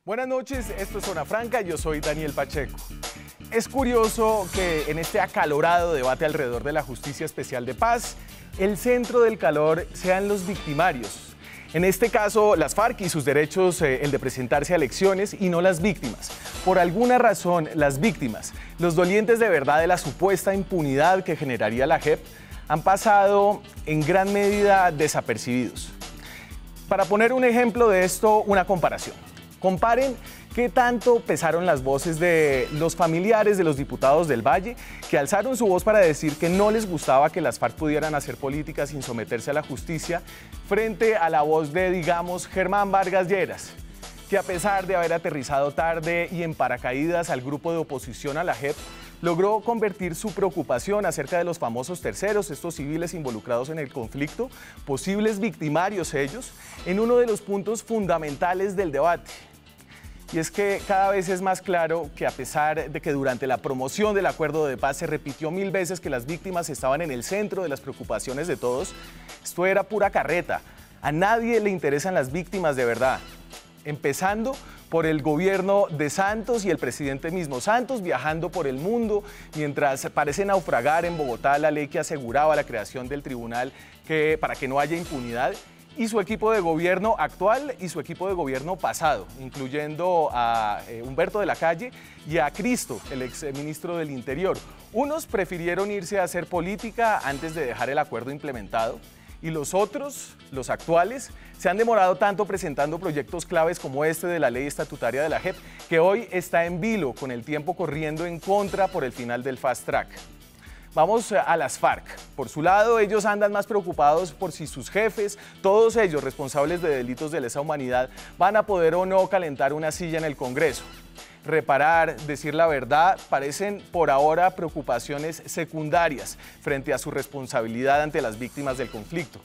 Buenas noches, esto es Zona Franca, yo soy Daniel Pacheco. Es curioso que en este acalorado debate alrededor de la Justicia Especial de Paz, el centro del calor sean los victimarios. En este caso, las FARC y sus derechos, el de presentarse a elecciones, y no las víctimas. Por alguna razón, las víctimas, los dolientes de verdad de la supuesta impunidad que generaría la JEP, han pasado en gran medida desapercibidos. Para poner un ejemplo de esto, una comparación. Comparen qué tanto pesaron las voces de los familiares de los diputados del Valle, que alzaron su voz para decir que no les gustaba que las FARC pudieran hacer política sin someterse a la justicia, frente a la voz de, digamos, Germán Vargas Lleras, que a pesar de haber aterrizado tarde y en paracaídas al grupo de oposición a la JEP, logró convertir su preocupación acerca de los famosos terceros, estos civiles involucrados en el conflicto, posibles victimarios ellos, en uno de los puntos fundamentales del debate. Y es que cada vez es más claro que, a pesar de que durante la promoción del acuerdo de paz se repitió 1000 veces que las víctimas estaban en el centro de las preocupaciones de todos, esto era pura carreta. A nadie le interesan las víctimas de verdad, empezando por el gobierno de Santos y el presidente mismo. Santos viajando por el mundo mientras parece naufragar en Bogotá la ley que aseguraba la creación del tribunal para que no haya impunidad, y su equipo de gobierno actual y su equipo de gobierno pasado, incluyendo a Humberto de la Calle y a Cristo, el exministro del Interior. Unos prefirieron irse a hacer política antes de dejar el acuerdo implementado, y los otros, los actuales, se han demorado tanto presentando proyectos claves como este de la ley estatutaria de la JEP, que hoy está en vilo, con el tiempo corriendo en contra por el final del fast track. Vamos a las FARC. Por su lado, ellos andan más preocupados por si sus jefes, todos ellos responsables de delitos de lesa humanidad, van a poder o no calentar una silla en el Congreso. Reparar, decir la verdad, parecen por ahora preocupaciones secundarias frente a su responsabilidad ante las víctimas del conflicto.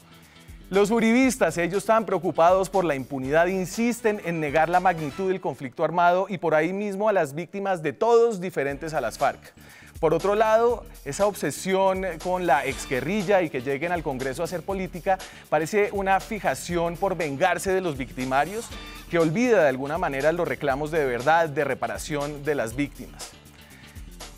Los uribistas, ellos están preocupados por la impunidad, insisten en negar la magnitud del conflicto armado y por ahí mismo a las víctimas de todos diferentes a las FARC. Por otro lado, esa obsesión con la exguerrilla y que lleguen al Congreso a hacer política parece una fijación por vengarse de los victimarios que olvida de alguna manera los reclamos de verdad, de reparación de las víctimas.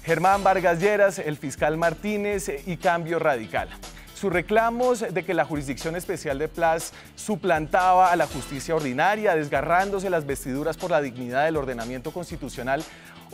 Germán Vargas Lleras, el fiscal Martínez y Cambio Radical. Sus reclamos de que la Jurisdicción Especial de Paz suplantaba a la justicia ordinaria, desgarrándose las vestiduras por la dignidad del ordenamiento constitucional,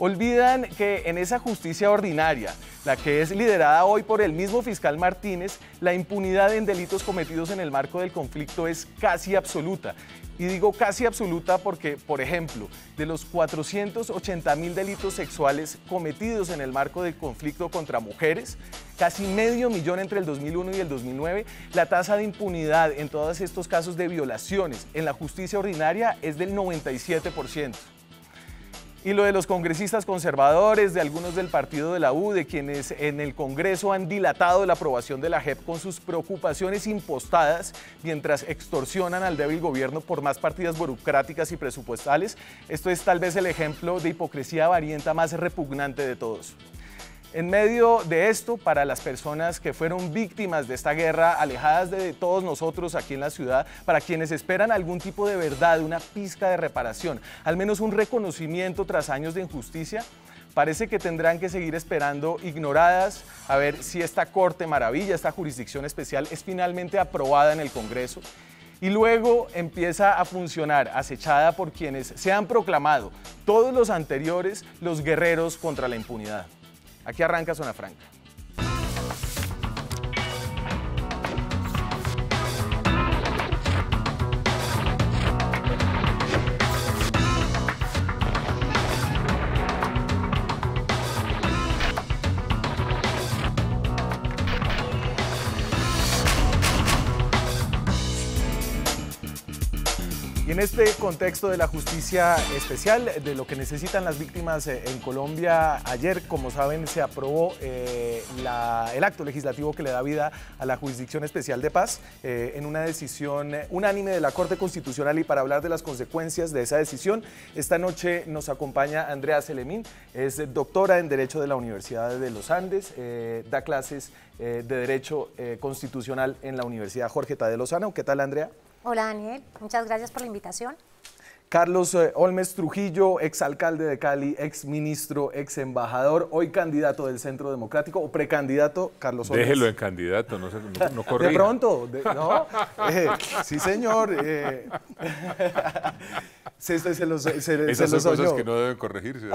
olvidan que en esa justicia ordinaria, la que es liderada hoy por el mismo fiscal Martínez, la impunidad en delitos cometidos en el marco del conflicto es casi absoluta. Y digo casi absoluta porque, por ejemplo, de los 480.000 delitos sexuales cometidos en el marco del conflicto contra mujeres, casi 500.000 entre el 2001 y el 2009, la tasa de impunidad en todos estos casos de violaciones en la justicia ordinaria es del 97%. Y lo de los congresistas conservadores, de algunos del partido de la U, de quienes en el Congreso han dilatado la aprobación de la JEP con sus preocupaciones impostadas mientras extorsionan al débil gobierno por más partidas burocráticas y presupuestales, esto es tal vez el ejemplo de hipocresía avarienta más repugnante de todos. En medio de esto, para las personas que fueron víctimas de esta guerra, alejadas de todos nosotros aquí en la ciudad, para quienes esperan algún tipo de verdad, una pizca de reparación, al menos un reconocimiento tras años de injusticia, parece que tendrán que seguir esperando ignoradas a ver si esta Corte Maravilla, esta jurisdicción especial, es finalmente aprobada en el Congreso. Y luego empieza a funcionar, acechada por quienes se han proclamado, todos los anteriores, los guerreros contra la impunidad. Aquí arranca Zona Franca. Y en este contexto de la justicia especial, de lo que necesitan las víctimas en Colombia, ayer, como saben, se aprobó el acto legislativo que le da vida a la Jurisdicción Especial de Paz en una decisión unánime de la Corte Constitucional. Y para hablar de las consecuencias de esa decisión, esta noche nos acompaña Andrea Selemín, es doctora en Derecho de la Universidad de los Andes, da clases de Derecho Constitucional en la Universidad Jorge Tadeo Lozano. ¿Qué tal, Andrea? Hola Daniel, muchas gracias por la invitación. Carlos Olmes Trujillo, exalcalde de Cali, exministro, exembajador, hoy candidato del Centro Democrático o precandidato, Carlos Olmes. Déjelo en candidato, no corrija. De pronto, ¿no? Sí, señor. Esas son cosas que no deben corregirse.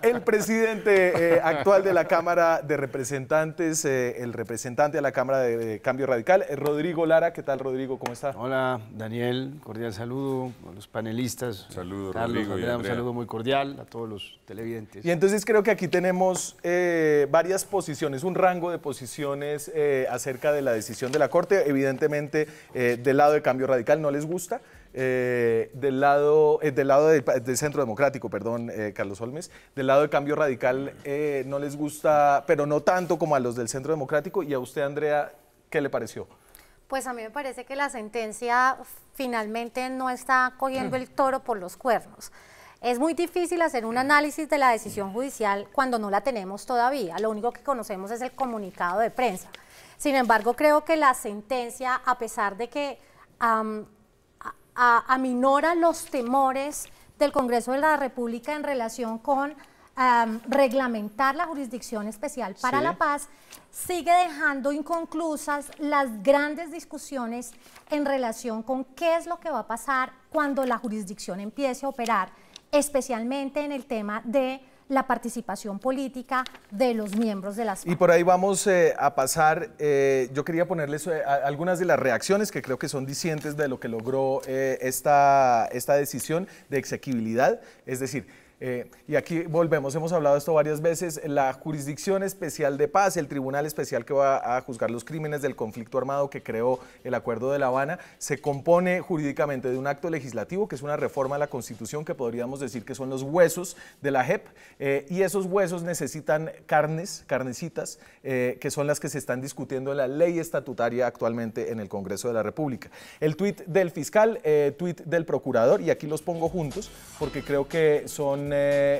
El presidente actual de la Cámara de Representantes, el representante de la Cámara de Cambio Radical, Rodrigo Lara. ¿Qué tal, Rodrigo? ¿Cómo está? Hola, Daniel. Cordial saludo a los panelistas. Saludos, Carlos, Rodrigo y Andrea, un Andrea. saludo muy cordial a todos los televidentes. Y entonces creo que aquí tenemos varias posiciones, un rango de posiciones acerca de la decisión de la Corte. Evidentemente, del lado de Cambio Radical no les gusta. Del lado del Centro Democrático, perdón, Carlos Olmes, del lado de Cambio Radical no les gusta, pero no tanto como a los del Centro Democrático. Y a usted, Andrea, ¿qué le pareció? Pues a mí me parece que la sentencia finalmente no está cogiendo el toro por los cuernos. Es muy difícil hacer un análisis de la decisión judicial cuando no la tenemos todavía. Lo único que conocemos es el comunicado de prensa. Sin embargo, creo que la sentencia, a pesar de que aminora los temores del Congreso de la República en relación con reglamentar la Jurisdicción Especial para la Paz, sigue dejando inconclusas las grandes discusiones en relación con qué es lo que va a pasar cuando la jurisdicción empiece a operar, especialmente en el tema de la participación política de los miembros de las FARC. Y por ahí vamos a pasar, yo quería ponerles algunas de las reacciones que creo que son discientes de lo que logró esta decisión de exequibilidad, es decir, y aquí volvemos, hemos hablado de esto varias veces, la Jurisdicción Especial de Paz, el Tribunal Especial que va a juzgar los crímenes del conflicto armado que creó el Acuerdo de La Habana, se compone jurídicamente de un acto legislativo que es una reforma a la Constitución que podríamos decir que son los huesos de la JEP, y esos huesos necesitan carnecitas, que son las que se están discutiendo en la ley estatutaria actualmente en el Congreso de la República. El tuit del fiscal, tuit del procurador, y aquí los pongo juntos porque creo que son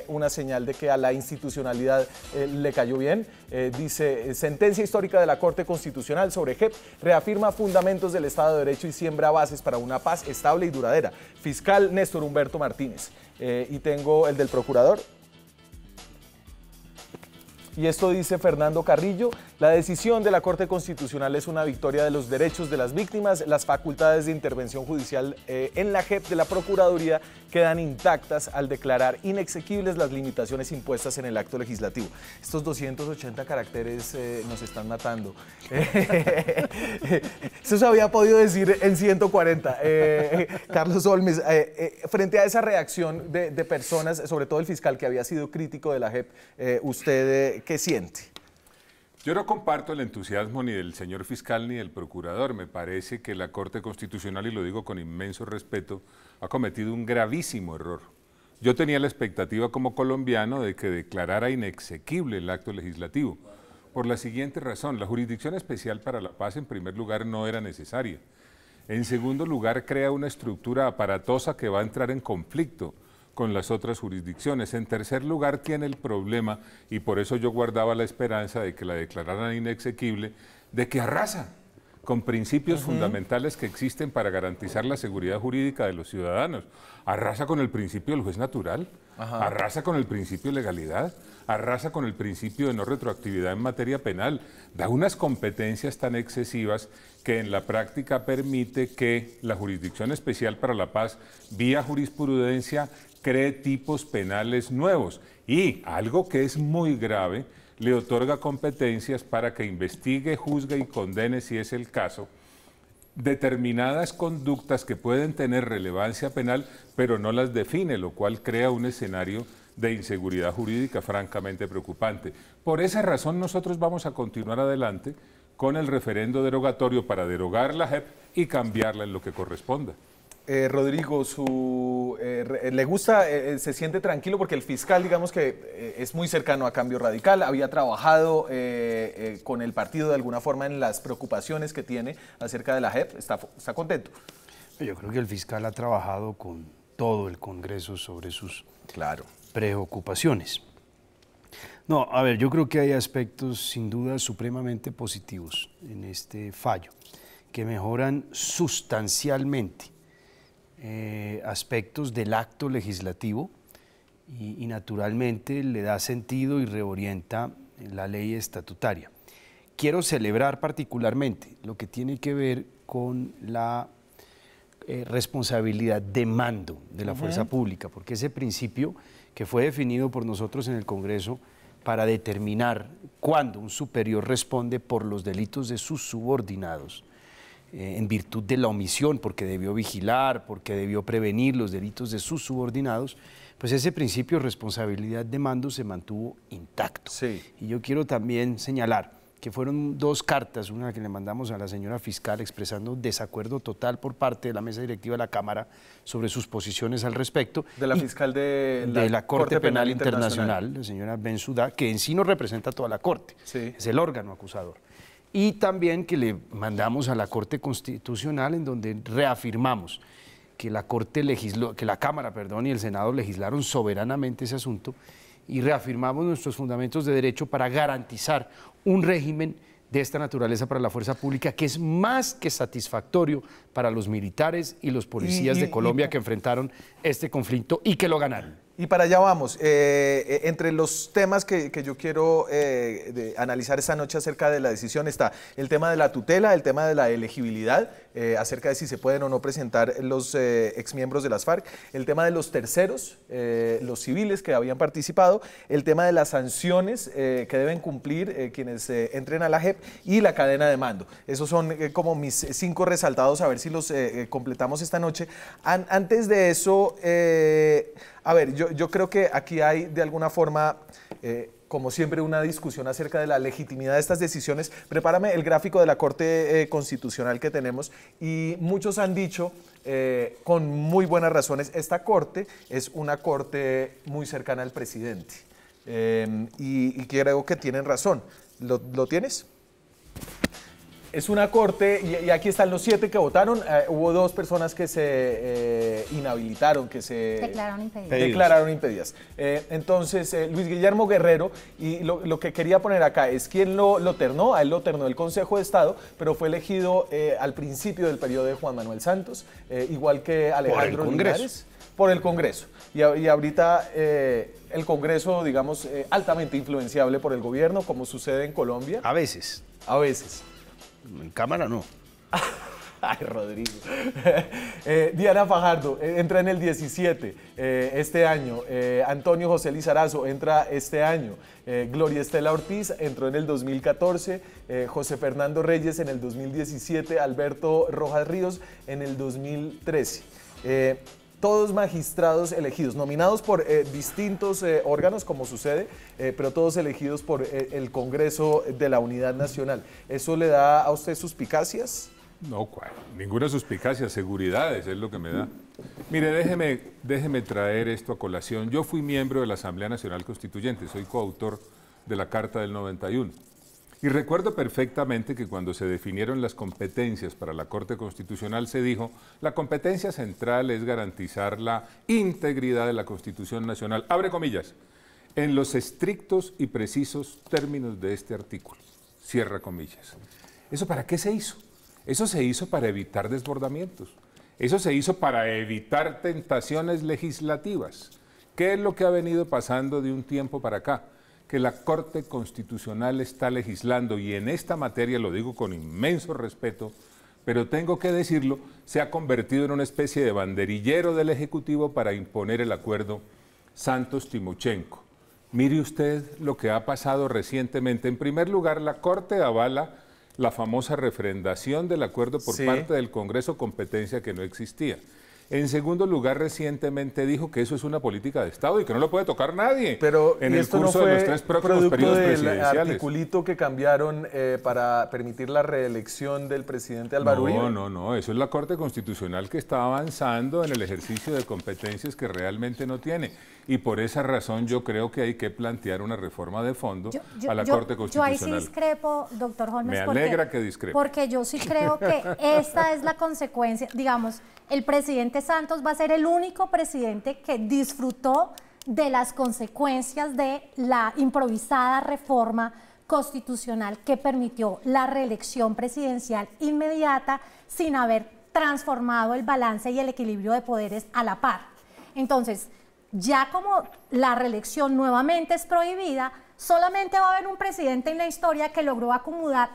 una señal de que a la institucionalidad le cayó bien. Dice, sentencia histórica de la Corte Constitucional sobre JEP reafirma fundamentos del Estado de Derecho y siembra bases para una paz estable y duradera. Fiscal Néstor Humberto Martínez. Y tengo el del procurador. Y esto dice Fernando Carrillo, la decisión de la Corte Constitucional es una victoria de los derechos de las víctimas, las facultades de intervención judicial en la JEP de la Procuraduría quedan intactas al declarar inexequibles las limitaciones impuestas en el acto legislativo. Estos 280 caracteres nos están matando. Eso se había podido decir en 140. Carlos Olmes, frente a esa reacción de personas, sobre todo el fiscal que había sido crítico de la JEP, ¿usted qué siente? Yo no comparto el entusiasmo ni del señor fiscal ni del procurador. Me parece que la Corte Constitucional, y lo digo con inmenso respeto, ha cometido un gravísimo error. Yo tenía la expectativa como colombiano de que declarara inexequible el acto legislativo. Por la siguiente razón, la Jurisdicción Especial para la Paz, en primer lugar, no era necesaria. En segundo lugar, crea una estructura aparatosa que va a entrar en conflicto con las otras jurisdicciones. En tercer lugar, tiene el problema, y por eso yo guardaba la esperanza de que la declararan inexequible, de que arrasa con principios fundamentales que existen para garantizar la seguridad jurídica de los ciudadanos. Arrasa con el principio del juez natural, arrasa con el principio de legalidad, arrasa con el principio de no retroactividad en materia penal, da unas competencias tan excesivas que en la práctica permite que la Jurisdicción Especial para la Paz, vía jurisprudencia, cree tipos penales nuevos y, algo que es muy grave, le otorga competencias para que investigue, juzgue y condene, si es el caso, determinadas conductas que pueden tener relevancia penal, pero no las define, lo cual crea un escenario de inseguridad jurídica francamente preocupante. Por esa razón nosotros vamos a continuar adelante con el referendo derogatorio para derogar la JEP y cambiarla en lo que corresponda. Rodrigo, ¿le gusta, se siente tranquilo? Porque el fiscal, digamos que es muy cercano a Cambio Radical, había trabajado con el partido de alguna forma en las preocupaciones que tiene acerca de la JEP, ¿está contento? Yo creo que el fiscal ha trabajado con todo el Congreso sobre sus preocupaciones. No, a ver, yo creo que hay aspectos sin duda supremamente positivos en este fallo, que mejoran sustancialmente aspectos del acto legislativo y naturalmente le da sentido y reorienta la ley estatutaria. Quiero celebrar particularmente lo que tiene que ver con la responsabilidad de mando de la fuerza pública, porque ese principio que fue definido por nosotros en el Congreso para determinar cuándo un superior responde por los delitos de sus subordinados, en virtud de la omisión, porque debió vigilar, porque debió prevenir los delitos de sus subordinados, pues ese principio de responsabilidad de mando se mantuvo intacto. Sí. Y yo quiero también señalar que fueron 2 cartas, una que le mandamos a la señora fiscal expresando desacuerdo total por parte de la mesa directiva de la Cámara sobre sus posiciones al respecto. De la fiscal de la Corte Penal Internacional, la señora Bensouda, que en sí no representa a toda la Corte, sí, es el órgano acusador. Y también que le mandamos a la Corte Constitucional, en donde reafirmamos que la Cámara y el Senado legislaron soberanamente ese asunto, y reafirmamos nuestros fundamentos de derecho para garantizar un régimen de esta naturaleza para la fuerza pública que es más que satisfactorio para los militares y los policías de Colombia que enfrentaron este conflicto y que lo ganaron. Y para allá vamos. Entre los temas que yo quiero analizar esta noche acerca de la decisión está el tema de la tutela, el tema de la elegibilidad, acerca de si se pueden o no presentar los exmiembros de las FARC, el tema de los terceros, los civiles que habían participado, el tema de las sanciones que deben cumplir quienes entren a la JEP y la cadena de mando. Esos son como mis 5 resaltados, a ver si los completamos esta noche. Antes de eso, a ver, yo creo que aquí hay de alguna forma, como siempre, una discusión acerca de la legitimidad de estas decisiones. Prepárame el gráfico de la Corte Constitucional que tenemos y muchos han dicho, con muy buenas razones, esta Corte es una Corte muy cercana al presidente. Y creo que tienen razón. ¿Lo tienes? Es una corte, y aquí están los 7 que votaron. Hubo 2 personas que se inhabilitaron, que se declararon impedidas. Entonces, Luis Guillermo Guerrero, y lo que quería poner acá es quién lo ternó. A él lo ternó el Consejo de Estado, pero fue elegido al principio del periodo de Juan Manuel Santos, igual que Alejandro Linares, por el Congreso. Y ahorita el Congreso, digamos, altamente influenciable por el gobierno, como sucede en Colombia. A veces. A veces. En Cámara no. Ay, Rodrigo. Diana Fajardo entra en el 17 este año. Antonio José Lizarazo entra este año. Gloria Estela Ortiz entró en el 2014. José Fernando Reyes en el 2017. Alberto Rojas Ríos en el 2013. Todos magistrados elegidos, nominados por distintos órganos, como sucede, pero todos elegidos por el Congreso de la Unidad Nacional. ¿Eso le da a usted suspicacias? No, ninguna suspicacia, seguridades es lo que me da. Mire, déjeme traer esto a colación. Yo fui miembro de la Asamblea Nacional Constituyente, soy coautor de la Carta del 91. Y recuerdo perfectamente que cuando se definieron las competencias para la Corte Constitucional se dijo, la competencia central es garantizar la integridad de la Constitución Nacional, abre comillas, en los estrictos y precisos términos de este artículo, cierra comillas. ¿Eso para qué se hizo? Eso se hizo para evitar desbordamientos, eso se hizo para evitar tentaciones legislativas. ¿Qué es lo que ha venido pasando de un tiempo para acá? Que la Corte Constitucional está legislando, y en esta materia lo digo con inmenso respeto, pero tengo que decirlo, se ha convertido en una especie de banderillero del Ejecutivo para imponer el acuerdo Santos-Timochenko. Mire usted lo que ha pasado recientemente. En primer lugar, la Corte avala la famosa refrendación del acuerdo por parte del Congreso, competencia que no existía. En segundo lugar, recientemente dijo que eso es una política de Estado y que no lo puede tocar nadie. Pero en el curso de los 3 próximos periodos presidenciales. ¿El articulito que cambiaron para permitir la reelección del presidente Álvaro Uribe? No, eso es la Corte Constitucional que está avanzando en el ejercicio de competencias que realmente no tiene. Y por esa razón yo creo que hay que plantear una reforma de fondo a la Corte Constitucional. Yo ahí sí discrepo, doctor Holmes. Me alegra que discrepe. Porque yo sí creo que esta es la consecuencia, digamos, el presidente Santos va a ser el único presidente que disfrutó de las consecuencias de la improvisada reforma constitucional que permitió la reelección presidencial inmediata sin haber transformado el balance y el equilibrio de poderes a la par. Entonces, ya como la reelección nuevamente es prohibida, solamente va a haber un presidente en la historia que logró acumular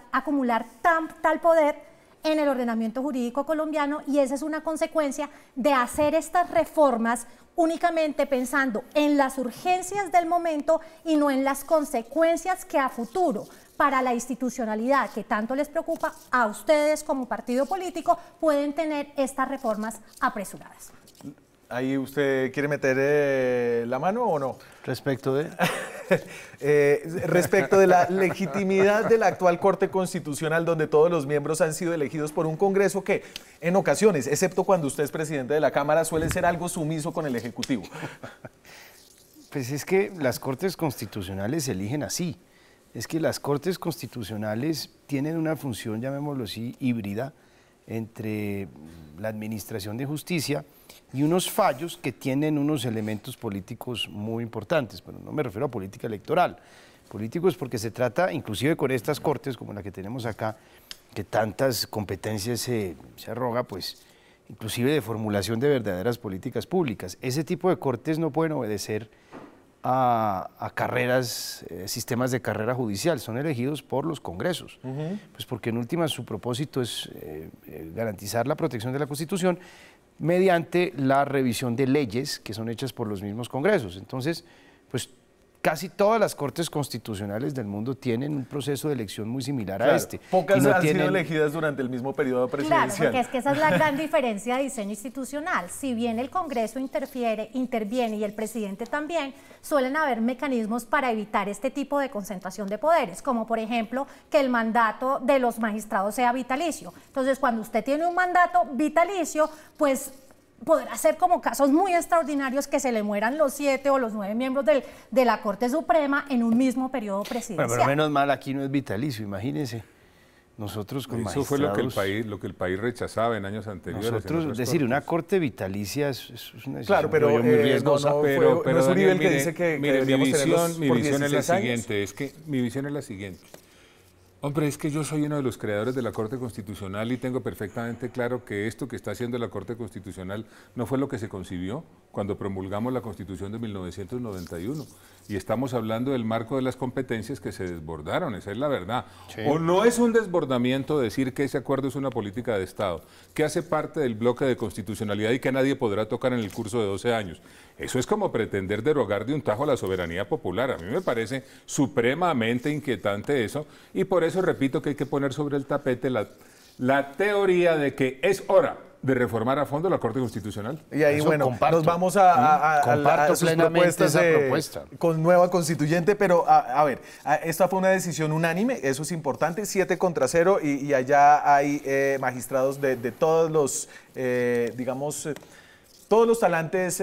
tal poder en el ordenamiento jurídico colombiano, y esa es una consecuencia de hacer estas reformas únicamente pensando en las urgencias del momento y no en las consecuencias que a futuro para la institucionalidad que tanto les preocupa a ustedes como partido político pueden tener estas reformas apresuradas. ¿Ahí usted quiere meter la mano o no? Respecto de... respecto de la legitimidad de la actual Corte Constitucional, donde todos los miembros han sido elegidos por un Congreso que, en ocasiones, excepto cuando usted es presidente de la Cámara, suele ser algo sumiso con el Ejecutivo. Pues es que las Cortes Constitucionales se eligen así. Es que las Cortes Constitucionales tienen una función, llamémoslo así, híbrida, entre la administración de justicia y unos fallos que tienen unos elementos políticos muy importantes, pero no me refiero a política electoral. Políticos porque se trata, inclusive con estas cortes como la que tenemos acá, que tantas competencias se arroga, pues inclusive de formulación de verdaderas políticas públicas. Ese tipo de cortes no pueden obedecer a carreras, sistemas de carrera judicial, son elegidos por los congresos, pues porque en última su propósito es garantizar la protección de la Constitución mediante la revisión de leyes que son hechas por los mismos congresos. Entonces, pues casi todas las cortes constitucionales del mundo tienen un proceso de elección muy similar a este. Pocas han sido elegidas durante el mismo periodo presidencial. Claro, porque es que esa es la gran diferencia de diseño institucional. Si bien el Congreso interviene y el presidente también, suelen haber mecanismos para evitar este tipo de concentración de poderes, como por ejemplo que el mandato de los magistrados sea vitalicio. Entonces, cuando usted tiene un mandato vitalicio, pues podrá ser como casos muy extraordinarios que se le mueran los 7 o los 9 miembros de la Corte Suprema en un mismo periodo presidencial. Bueno, pero menos mal aquí no es vitalicio, imagínense. Nosotros con Eso fue lo que el país rechazaba en años anteriores. Nosotros, es decir, una corte vitalicia es una decisión, claro, pero muy riesgosa. pero no es Uribe el que dice que deberíamos tenerlos mi por visión es la 16 años. siguiente, mi visión es la siguiente. Hombre, es que yo soy uno de los creadores de la Corte Constitucional y tengo perfectamente claro que esto que está haciendo la Corte Constitucional no fue lo que se concibió cuando promulgamos la Constitución de 1991. Y estamos hablando del marco de las competencias que se desbordaron, esa es la verdad. Sí. O no es un desbordamiento decir que ese acuerdo es una política de Estado, que hace parte del bloque de constitucionalidad y que nadie podrá tocar en el curso de 12 años. Eso es como pretender derogar de un tajo la soberanía popular. A mí me parece supremamente inquietante eso y por eso repito que hay que poner sobre el tapete la teoría de que es hora de reformar a fondo la Corte Constitucional. Y ahí, eso bueno, comparto. Nos vamos a sus propuestas propuesta. Con nueva constituyente, pero a ver, esta fue una decisión unánime, eso es importante, 7-0, y allá hay magistrados de todos los, digamos, todos los talantes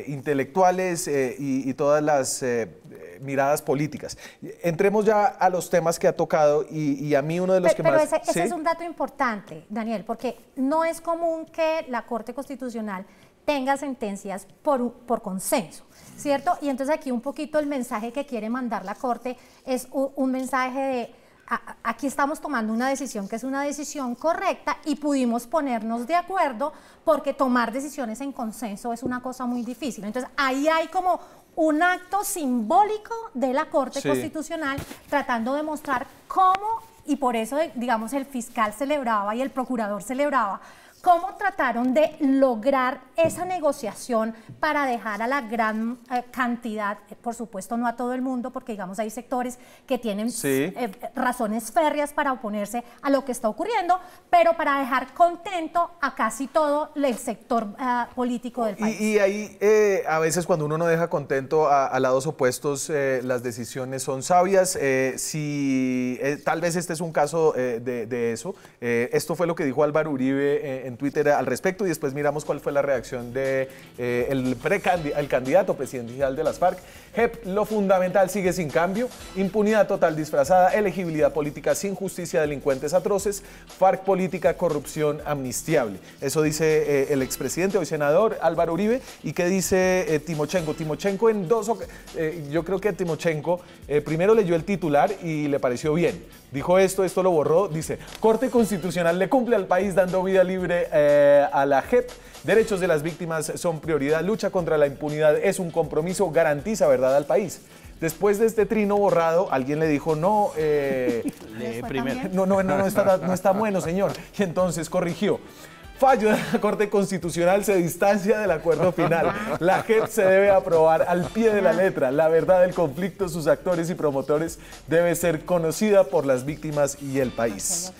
intelectuales y todas las miradas políticas. Entremos ya a los temas que ha tocado y a mí uno de los que más... Pero ese es un dato importante, Daniel, porque no es común que la Corte Constitucional tenga sentencias por consenso, ¿cierto? Y entonces aquí un poquito el mensaje que quiere mandar la Corte es un mensaje de... Aquí estamos tomando una decisión que es una decisión correcta y pudimos ponernos de acuerdo porque tomar decisiones en consenso es una cosa muy difícil. Entonces, ahí hay como un acto simbólico de la Corte Constitucional tratando de mostrar cómo, y por eso, digamos, el fiscal celebraba y el procurador celebraba, cómo trataron de lograr esa negociación para dejar a la gran cantidad, por supuesto no a todo el mundo, porque digamos hay sectores que tienen razones férreas para oponerse a lo que está ocurriendo, pero para dejar contento a casi todo el sector político del país. Y ahí a veces cuando uno no deja contento a lados opuestos, las decisiones son sabias. Tal vez este es un caso de eso. Esto fue lo que dijo Álvaro Uribe en Twitter al respecto y después miramos cuál fue la reacción de el candidato presidencial de las FARC. Lo fundamental sigue sin cambio, impunidad total disfrazada, elegibilidad política sin justicia, delincuentes atroces, FARC política, corrupción amnistiable. Eso dice el expresidente, hoy senador Álvaro Uribe. ¿Y qué dice Timochenko? Timochenko yo creo que Timochenko primero leyó el titular y le pareció bien, dijo esto lo borró, dice, Corte Constitucional le cumple al país dando vida libre a la JEP, derechos de las víctimas son prioridad, lucha contra la impunidad es un compromiso, garantiza verdad al país. Después de este trino borrado, alguien le dijo, no, no está bueno, señor. Y entonces corrigió. Fallo de la Corte Constitucional se distancia del acuerdo final. La JEP se debe aprobar al pie de la letra. La verdad del conflicto, sus actores y promotores debe ser conocida por las víctimas y el país.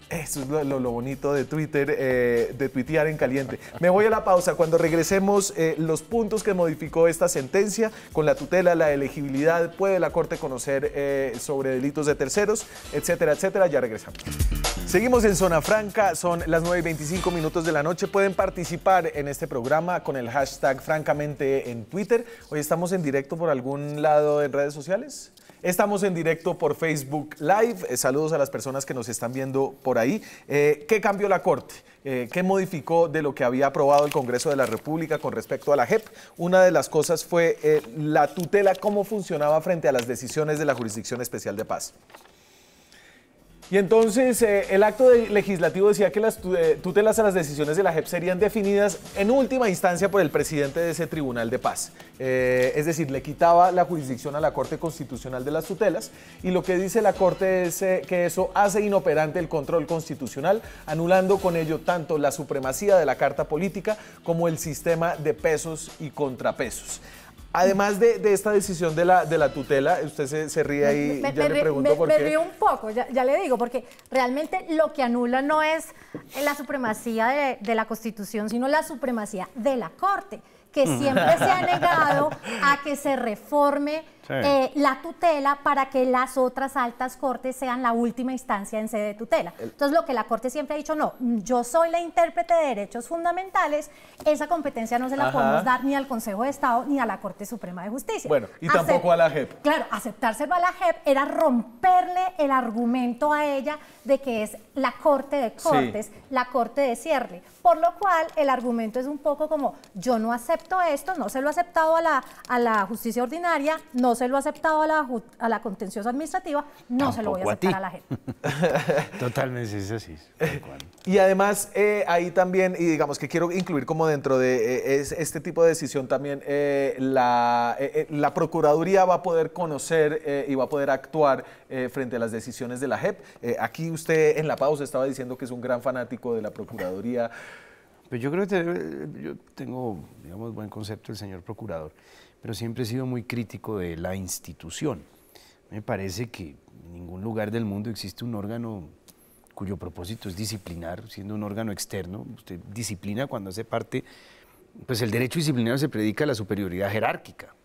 Eso es lo bonito de Twitter, de tuitear en caliente. Me voy a la pausa. Cuando regresemos, los puntos que modificó esta sentencia con la tutela, la elegibilidad, puede la Corte conocer sobre delitos de terceros, etcétera, etcétera. Ya regresamos. Seguimos en Zona Franca, son las 9:25 de la noche. Pueden participar en este programa con el hashtag Francamente en Twitter. Hoy estamos en directo por algún lado en redes sociales. Estamos en directo por Facebook Live. Saludos a las personas que nos están viendo por ahí. ¿Qué cambió la Corte? ¿Qué modificó de lo que había aprobado el Congreso de la República con respecto a la JEP? Una de las cosas fue la tutela, cómo funcionaba frente a las decisiones de la Jurisdicción Especial de Paz. Y entonces el acto legislativo decía que las tutelas a las decisiones de la JEP serían definidas en última instancia por el presidente de ese Tribunal de Paz. Es decir, le quitaba la jurisdicción a la Corte Constitucional de las tutelas, y lo que dice la Corte es que eso hace inoperante el control constitucional, anulando con ello tanto la supremacía de la Carta Política como el sistema de pesos y contrapesos. Además de esta decisión de la tutela, usted se ríe ahí, ya le pregunto por qué. Me río un poco, ya le digo, porque realmente lo que anula no es la supremacía de la Constitución, sino la supremacía de la Corte, que siempre se ha negado a que se reforme la tutela para que las otras altas cortes sean la última instancia en sede de tutela. Entonces, lo que la Corte siempre ha dicho, no, yo soy la intérprete de derechos fundamentales, esa competencia no se la podemos dar ni al Consejo de Estado ni a la Corte Suprema de Justicia. Bueno, y tampoco a la JEP. Claro, aceptárselo a la JEP era romperle el argumento a ella de que es la Corte de Cortes, la Corte de cierre. Por lo cual, el argumento es un poco como, yo no acepto esto, no se lo he aceptado a la justicia ordinaria, no se lo he aceptado a la contenciosa administrativa, no se lo voy a aceptar a la JEP. Totalmente es así. Y además, ahí también, y digamos que quiero incluir como dentro de este tipo de decisión también, la Procuraduría va a poder conocer y va a poder actuar frente a las decisiones de la JEP. Aquí usted en la pausa estaba diciendo que es un gran fanático de la Procuraduría. Pues yo creo que yo tengo, digamos, buen concepto del señor procurador, pero siempre he sido muy crítico de la institución. Me parece que en ningún lugar del mundo existe un órgano cuyo propósito es disciplinar, siendo un órgano externo. Usted disciplina cuando hace parte, pues el derecho disciplinario se predica la superioridad jerárquica.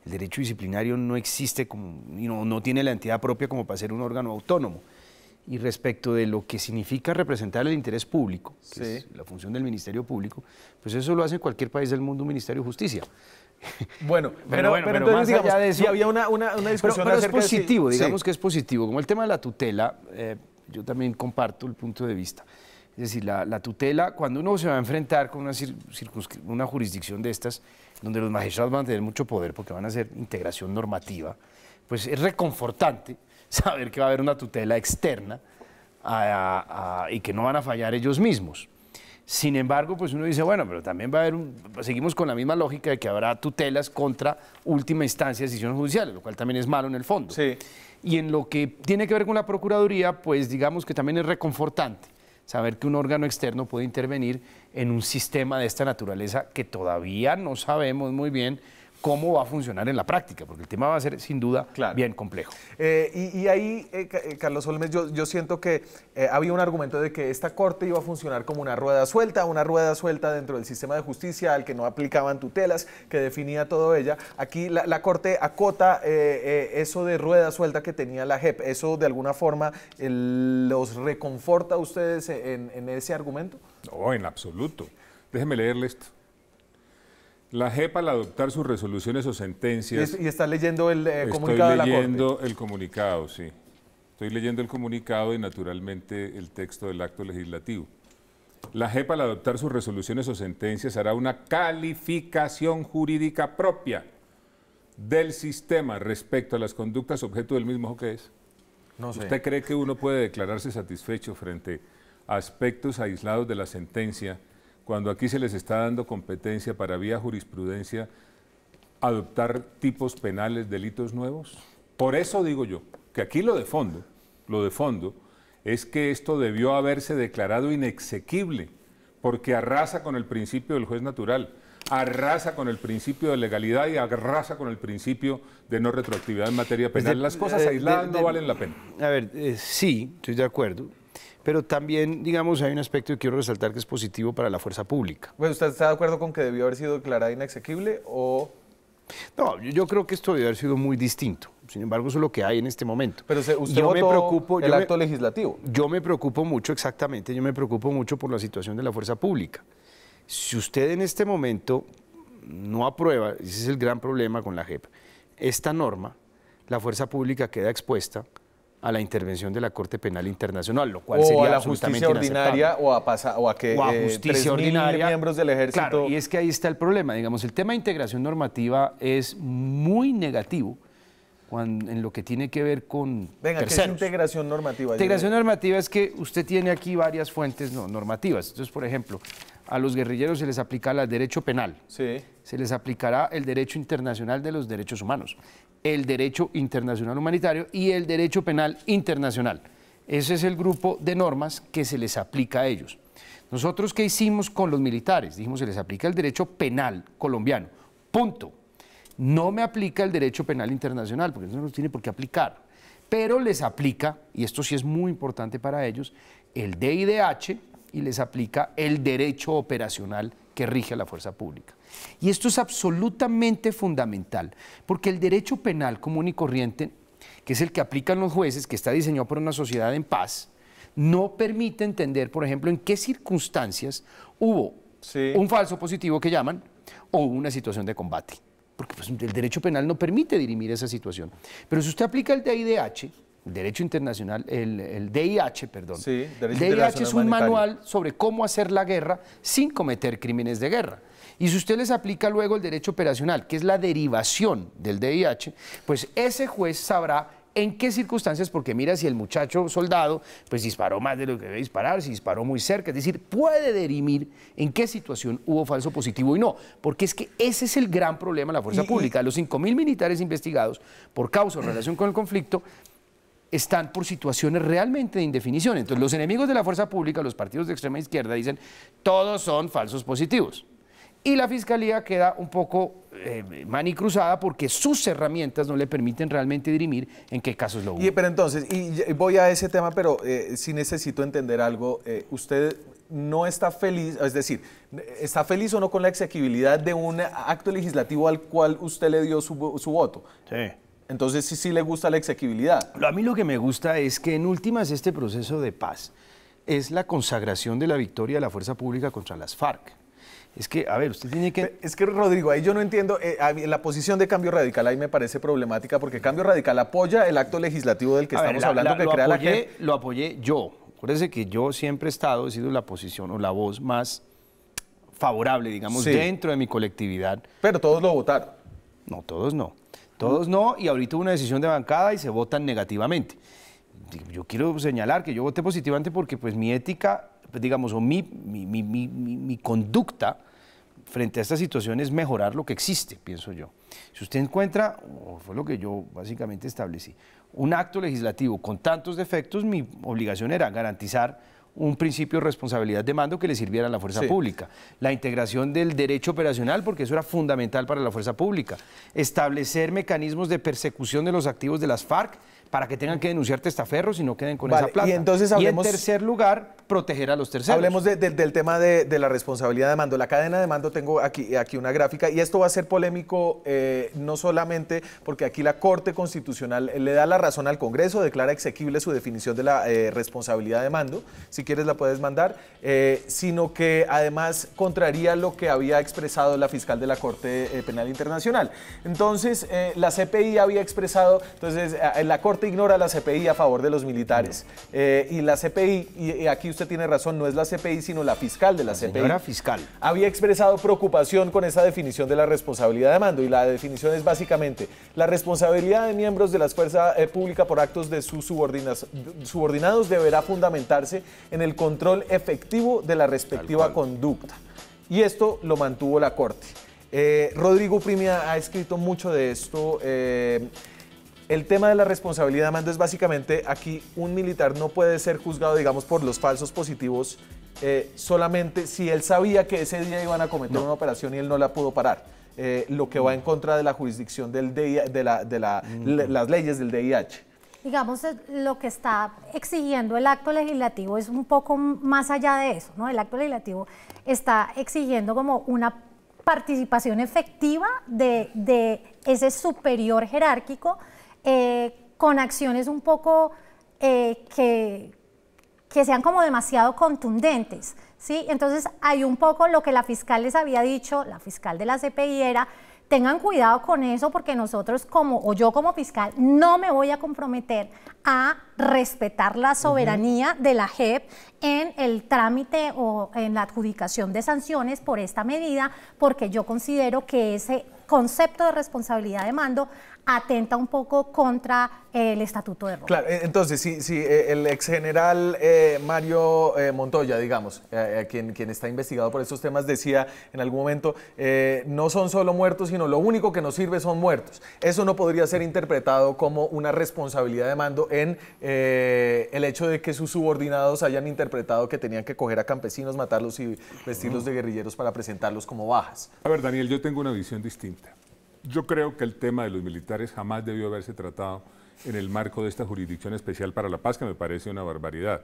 El derecho disciplinario no existe como, no tiene la entidad propia como para ser un órgano autónomo. Y respecto de lo que significa representar el interés público, que es la función del Ministerio Público, pues eso lo hace en cualquier país del mundo un Ministerio de Justicia. Bueno, pero entonces, digamos, de eso, si había una discusión pero es positivo, digamos que es positivo. Como el tema de la tutela, yo también comparto el punto de vista. Es decir, la tutela, cuando uno se va a enfrentar con una jurisdicción de estas, donde los magistrados van a tener mucho poder porque van a hacer integración normativa, pues es reconfortante saber que va a haber una tutela externa y que no van a fallar ellos mismos. Sin embargo, pues uno dice, bueno, pero también va a haber seguimos con la misma lógica de que habrá tutelas contra última instancia de decisiones judiciales, lo cual también es malo en el fondo. Sí. Y en lo que tiene que ver con la Procuraduría, pues digamos que también es reconfortante saber que un órgano externo puede intervenir en un sistema de esta naturaleza que todavía no sabemos muy bien cómo va a funcionar en la práctica, porque el tema va a ser sin duda bien complejo. Y ahí, Carlos Holmes, yo siento que había un argumento de que esta Corte iba a funcionar como una rueda suelta dentro del sistema de justicia al que no aplicaban tutelas, que definía todo ella. Aquí la Corte acota eso de rueda suelta que tenía la JEP. ¿Eso de alguna forma los reconforta a ustedes en ese argumento? No, en absoluto. Déjeme leerle esto. La JEP, al adoptar sus resoluciones o sentencias... ¿Y está leyendo el comunicado de la Corte? Estoy leyendo el comunicado, sí. Estoy leyendo el comunicado y naturalmente el texto del acto legislativo. La JEP, al adoptar sus resoluciones o sentencias, hará una calificación jurídica propia del sistema respecto a las conductas objeto del mismo, ¿qué es? No sé. ¿Usted cree que uno puede declararse satisfecho frente a aspectos aislados de la sentencia cuando aquí se les está dando competencia para vía jurisprudencia adoptar tipos penales, delitos nuevos? Por eso digo yo, que aquí lo de fondo es que esto debió haberse declarado inexequible, porque arrasa con el principio del juez natural, arrasa con el principio de legalidad y arrasa con el principio de no retroactividad en materia penal. Las cosas aisladas no valen la pena. A ver, sí, estoy de acuerdo. Pero también, digamos, hay un aspecto que quiero resaltar que es positivo para la fuerza pública. Pues, ¿usted está de acuerdo con que debió haber sido declarada inexequible o...? No, yo creo que esto debe haber sido muy distinto. Sin embargo, eso es lo que hay en este momento. Pero usted votó el acto legislativo. Yo me preocupo mucho, exactamente, yo me preocupo mucho por la situación de la fuerza pública. Si usted en este momento no aprueba, ese es el gran problema con la JEP, esta norma, la fuerza pública queda expuesta a la intervención de la Corte Penal Internacional, lo cual sería a la absolutamente justicia ordinaria o a que justicia 3.000 ordinaria, miembros del ejército... Claro, y es que ahí está el problema, digamos, el tema de integración normativa es muy negativo en lo que tiene que ver con Venga, terceros. ¿qué es integración normativa? Integración normativa es que usted tiene aquí varias fuentes normativas. Entonces, por ejemplo, a los guerrilleros se les aplica el derecho penal, sí. Se les aplicará el derecho internacional de los derechos humanos, el derecho internacional humanitario y el derecho penal internacional. Ese es el grupo de normas que se les aplica a ellos. Nosotros, ¿qué hicimos con los militares? Dijimos, se les aplica el derecho penal colombiano, punto. No me aplica el derecho penal internacional, porque eso no los tiene por qué aplicar, pero les aplica, y esto sí es muy importante para ellos, el DIDH y les aplica el derecho operacional que rige a la fuerza pública. Y esto es absolutamente fundamental, porque el derecho penal común y corriente, que es el que aplican los jueces, que está diseñado por una sociedad en paz, no permite entender, por ejemplo, en qué circunstancias hubo un falso positivo que llaman o una situación de combate. Porque pues, el derecho penal no permite dirimir esa situación. Pero si usted aplica el DIDH, el derecho internacional, el DIH, perdón. Sí, el DIH es un manual sobre cómo hacer la guerra sin cometer crímenes de guerra. Y si usted les aplica luego el derecho operacional, que es la derivación del DIH, pues ese juez sabrá en qué circunstancias, porque mira si el muchacho soldado pues disparó más de lo que debe disparar, si disparó muy cerca, es decir, puede dirimir en qué situación hubo falso positivo y no, porque es que ese es el gran problema de la fuerza pública. Los 5.000 militares investigados por causa o relación con el conflicto están por situaciones realmente de indefinición. Entonces los enemigos de la fuerza pública, los partidos de extrema izquierda, dicen todos son falsos positivos. Y la Fiscalía queda un poco manicruzada porque sus herramientas no le permiten realmente dirimir en qué casos lo hubo. Pero entonces, y voy a ese tema, pero sí necesito entender algo. ¿Usted no está feliz, es decir, está feliz o no con la exequibilidad de un acto legislativo al cual usted le dio su voto? Sí. Entonces sí le gusta la exequibilidad. A mí lo que me gusta es que en últimas este proceso de paz es la consagración de la victoria de la fuerza pública contra las FARC. Es que, a ver, usted tiene que... Es que, Rodrigo, ahí yo no entiendo, la posición de Cambio Radical ahí me parece problemática porque Cambio Radical apoya el acto legislativo del que estamos hablando, que crea la JEP. Lo apoyé yo. Acuérdense que yo siempre he sido la posición o la voz más favorable, digamos, dentro de mi colectividad. Pero todos lo votaron. No, todos no. Todos no, y ahorita hubo una decisión de bancada y se votan negativamente. Yo quiero señalar que yo voté positivamente porque pues mi ética, pues, digamos, o mi conducta frente a esta situación es mejorar lo que existe, pienso yo. Si usted encuentra, o fue lo que yo básicamente establecí, un acto legislativo con tantos defectos, mi obligación era garantizar un principio de responsabilidad de mando que le sirviera a la fuerza pública. La integración del derecho operacional, porque eso era fundamental para la fuerza pública. Establecer mecanismos de persecución de los activos de las FARC para que tengan que denunciar testaferros y no queden con esa plata. Y entonces hablemos, y en tercer lugar, proteger a los terceros. Hablemos del tema de la responsabilidad de mando. La cadena de mando, tengo aquí una gráfica, y esto va a ser polémico no solamente porque aquí la Corte Constitucional le da la razón al Congreso, declara exequible su definición de la responsabilidad de mando, si quieres la puedes mandar, sino que además contraría lo que había expresado la fiscal de la Corte Penal Internacional. Entonces, la CPI había expresado, entonces la Corte Corte ignora la CPI a favor de los militares. Y la CPI, y aquí usted tiene razón, no es la CPI, sino la fiscal de la CPI. Señora fiscal. Había expresado preocupación con esa definición de la responsabilidad de mando, y la definición es básicamente la responsabilidad de miembros de la fuerza pública por actos de sus subordinados deberá fundamentarse en el control efectivo de la respectiva conducta. Y esto lo mantuvo la Corte. Rodrigo Uprima ha escrito mucho de esto. El tema de la responsabilidad de mando es básicamente, aquí un militar no puede ser juzgado, digamos, por los falsos positivos solamente si él sabía que ese día iban a cometer una operación y él no la pudo parar. Lo que va en contra de la jurisdicción del las leyes del DIH. Digamos, lo que está exigiendo el acto legislativo es un poco más allá de eso, ¿no? El acto legislativo está exigiendo como una participación efectiva de ese superior jerárquico con acciones un poco que sean como demasiado contundentes, ¿sí? Entonces hay un poco lo que la fiscal les había dicho, la fiscal de la CPI era: tengan cuidado con eso, porque nosotros yo como fiscal no me voy a comprometer a respetar la soberanía de la JEP en el trámite o en la adjudicación de sanciones por esta medida, porque yo considero que ese concepto de responsabilidad de mando atenta un poco contra el Estatuto de Roma. Claro, entonces, si el exgeneral Mario Montoya, digamos, quien está investigado por estos temas, decía en algún momento, no son solo muertos, sino lo único que nos sirve son muertos. Eso no podría ser interpretado como una responsabilidad de mando en el hecho de que sus subordinados hayan interpretado que tenían que coger a campesinos, matarlos y vestirlos de guerrilleros para presentarlos como bajas. A ver, Daniel, yo tengo una visión distinta. Yo creo que el tema de los militares jamás debió haberse tratado en el marco de esta Jurisdicción Especial para la Paz, que me parece una barbaridad.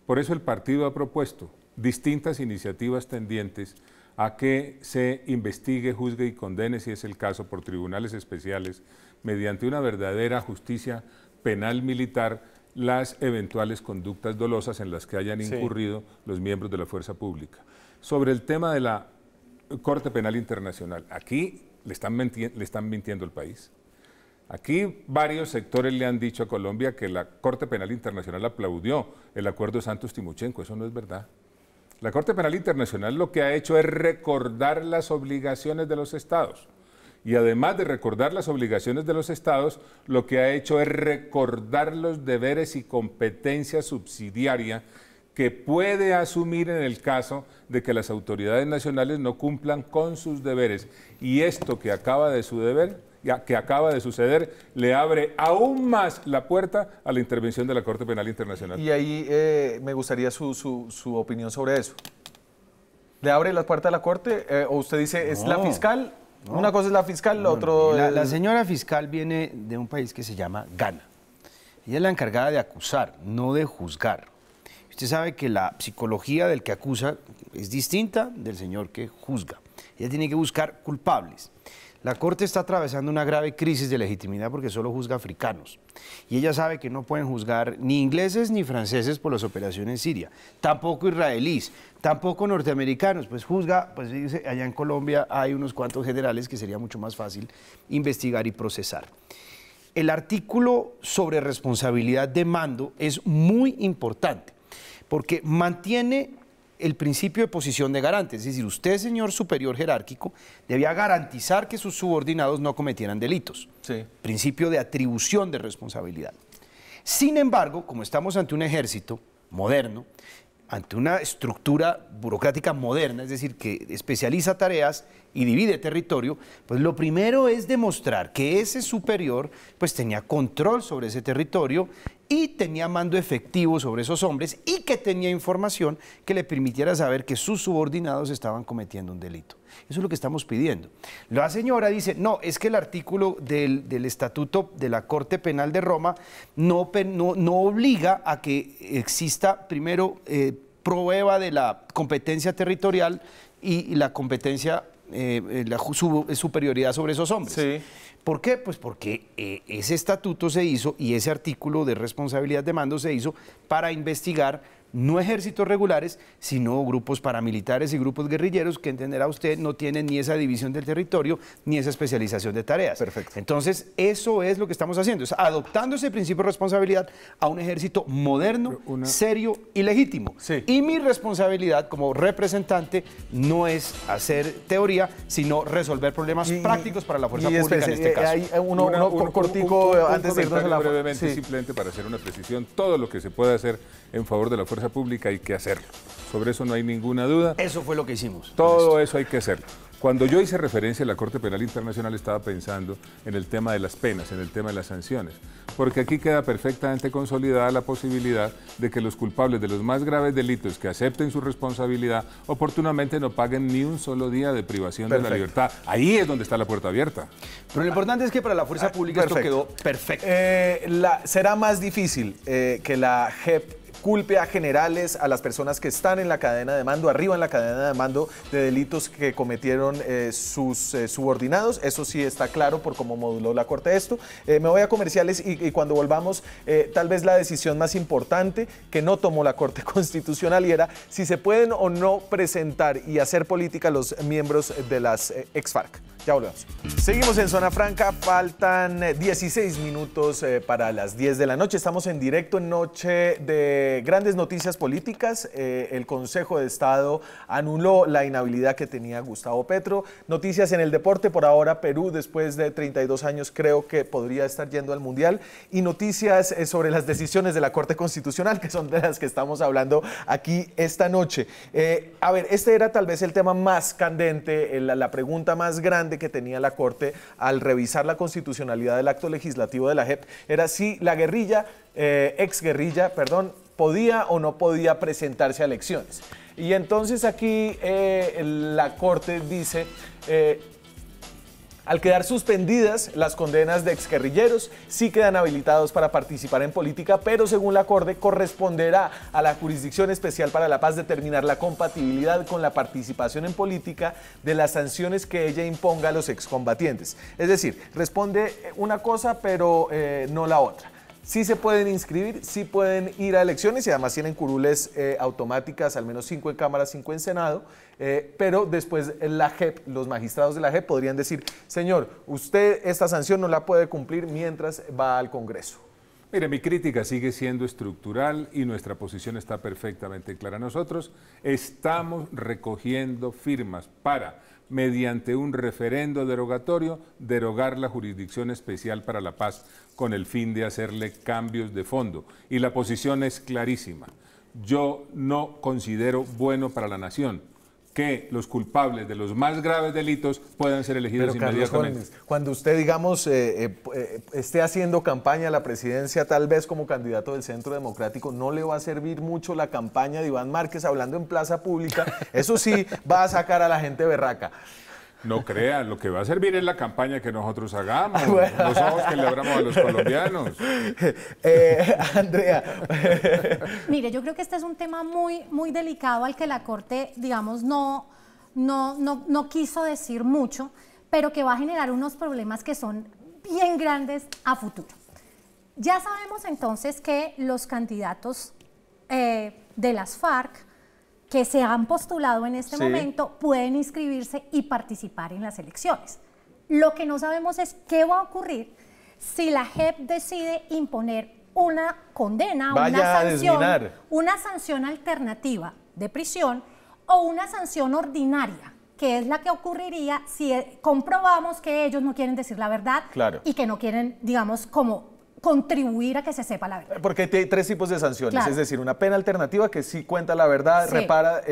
Por eso el partido ha propuesto distintas iniciativas tendientes a que se investigue, juzgue y condene, si es el caso, por tribunales especiales, mediante una verdadera justicia penal militar, las eventuales conductas dolosas en las que hayan incurrido los miembros de la fuerza pública. Sobre el tema de la Corte Penal Internacional, aquí le están mintiendo al país. Aquí varios sectores le han dicho a Colombia que la Corte Penal Internacional aplaudió el acuerdo Santos-Timochenko. Eso no es verdad. La Corte Penal Internacional lo que ha hecho es recordar las obligaciones de los estados. Y además de recordar las obligaciones de los estados, lo que ha hecho es recordar los deberes y competencia subsidiaria que puede asumir en el caso de que las autoridades nacionales no cumplan con sus deberes. Y esto que acaba de suceder, le abre aún más la puerta a la intervención de la Corte Penal Internacional. Y ahí me gustaría su opinión sobre eso. ¿Le abre la puerta a la Corte? ¿O usted dice, es la fiscal? No. Una cosa es la fiscal, la otra... La señora fiscal viene de un país que se llama Ghana. Ella es la encargada de acusar, no de juzgar. Usted sabe que la psicología del que acusa es distinta del señor que juzga. Ella tiene que buscar culpables. La Corte está atravesando una grave crisis de legitimidad porque solo juzga africanos. Y ella sabe que no pueden juzgar ni ingleses ni franceses por las operaciones en Siria, tampoco israelíes, tampoco norteamericanos. Pues juzga, pues dice, allá en Colombia hay unos cuantos generales que sería mucho más fácil investigar y procesar. El artículo sobre responsabilidad de mando es muy importante, porque mantiene el principio de posición de garante, es decir, usted, señor superior jerárquico, debía garantizar que sus subordinados no cometieran delitos. Sí. Principio de atribución de responsabilidad. Sin embargo, como estamos ante un ejército moderno, ante una estructura burocrática moderna, es decir, que especializa tareas y divide territorio, pues lo primero es demostrar que ese superior pues tenía control sobre ese territorio y tenía mando efectivo sobre esos hombres y que tenía información que le permitiera saber que sus subordinados estaban cometiendo un delito. Eso es lo que estamos pidiendo. La señora dice, no, es que el artículo del Estatuto de la Corte Penal de Roma no obliga a que exista primero prueba de la competencia territorial y la competencia, superioridad sobre esos hombres. Sí. ¿Por qué? Pues porque ese estatuto se hizo y ese artículo de responsabilidad de mando se hizo para investigar no ejércitos regulares, sino grupos paramilitares y grupos guerrilleros que, entenderá usted, no tienen ni esa división del territorio ni esa especialización de tareas. Perfecto. Entonces, eso es lo que estamos haciendo, es adoptando ese principio de responsabilidad a un ejército moderno, serio y legítimo. Sí. Y mi responsabilidad como representante no es hacer teoría, sino resolver problemas prácticos para la fuerza pública en este caso. Hay uno cortico antes de irnos a la... brevemente, simplemente para hacer una precisión, todo lo que se puede hacer en favor de la fuerza pública hay que hacerlo. Sobre eso no hay ninguna duda. Eso fue lo que hicimos. Todo eso hay que hacerlo. Cuando yo hice referencia a la Corte Penal Internacional estaba pensando en el tema de las penas, en el tema de las sanciones, porque aquí queda perfectamente consolidada la posibilidad de que los culpables de los más graves delitos que acepten su responsabilidad oportunamente no paguen ni un solo día de privación de la libertad. Ahí es donde está la puerta abierta. Pero lo importante es que para la fuerza pública esto quedó perfecto. Será más difícil que la JEP culpe a generales, a las personas que están en la cadena de mando, arriba en la cadena de mando, de delitos que cometieron sus subordinados. Eso sí está claro por cómo moduló la Corte esto. Me voy a comerciales y cuando volvamos, tal vez la decisión más importante que no tomó la Corte Constitucional, y era si se pueden o no presentar y hacer política los miembros de las ex-FARC. Ya volvemos. Seguimos en Zona Franca, faltan 16 minutos para las 10 de la noche. Estamos en directo en noche de grandes noticias políticas. El Consejo de Estado anuló la inhabilidad que tenía Gustavo Petro. Noticias en el deporte, por ahora Perú, después de 32 años, creo que podría estar yendo al Mundial. Y noticias sobre las decisiones de la Corte Constitucional, que son de las que estamos hablando aquí esta noche. A ver, este era tal vez el tema más candente, la pregunta más grande que tenía la Corte al revisar la constitucionalidad del acto legislativo de la JEP, era si la guerrilla, exguerrilla, podía o no podía presentarse a elecciones. Y entonces aquí la Corte dice... al quedar suspendidas las condenas de exguerrilleros, sí quedan habilitados para participar en política, pero según la Corte corresponderá a la Jurisdicción Especial para la Paz determinar la compatibilidad con la participación en política de las sanciones que ella imponga a los excombatientes. Es decir, responde una cosa, pero no la otra. Sí se pueden inscribir, sí pueden ir a elecciones y además tienen curules automáticas, al menos 5 en Cámara, 5 en Senado, pero después la JEP, los magistrados de la JEP podrían decir, señor, usted esta sanción no la puede cumplir mientras va al Congreso. Mire, mi crítica sigue siendo estructural y nuestra posición está perfectamente clara. Nosotros estamos recogiendo firmas para, mediante un referendo derogatorio, derogar la Jurisdicción Especial para la Paz con el fin de hacerle cambios de fondo. Y la posición es clarísima. Yo no considero bueno para la nación que los culpables de los más graves delitos puedan ser elegidos inmediatamente. Carlos, cuando usted, digamos, esté haciendo campaña a la presidencia, tal vez como candidato del Centro Democrático, no le va a servir mucho la campaña de Iván Márquez hablando en plaza pública. Eso sí, va a sacar a la gente berraca. No crean, lo que va a servir es la campaña que nosotros hagamos, los ojos que le abramos a los colombianos. Andrea. Mire, yo creo que este es un tema muy delicado al que la Corte, digamos, no quiso decir mucho, pero que va a generar unos problemas que son bien grandes a futuro. Ya sabemos entonces que los candidatos de las FARC que se han postulado en este momento pueden inscribirse y participar en las elecciones. Lo que no sabemos es qué va a ocurrir si la JEP decide imponer una condena, una sanción alternativa de prisión o una sanción ordinaria, que es la que ocurriría si comprobamos que ellos no quieren decir la verdad y que no quieren, digamos, como contribuir a que se sepa la verdad. Porque hay 3 tipos de sanciones, es decir, una pena alternativa que sí cuenta la verdad, repara,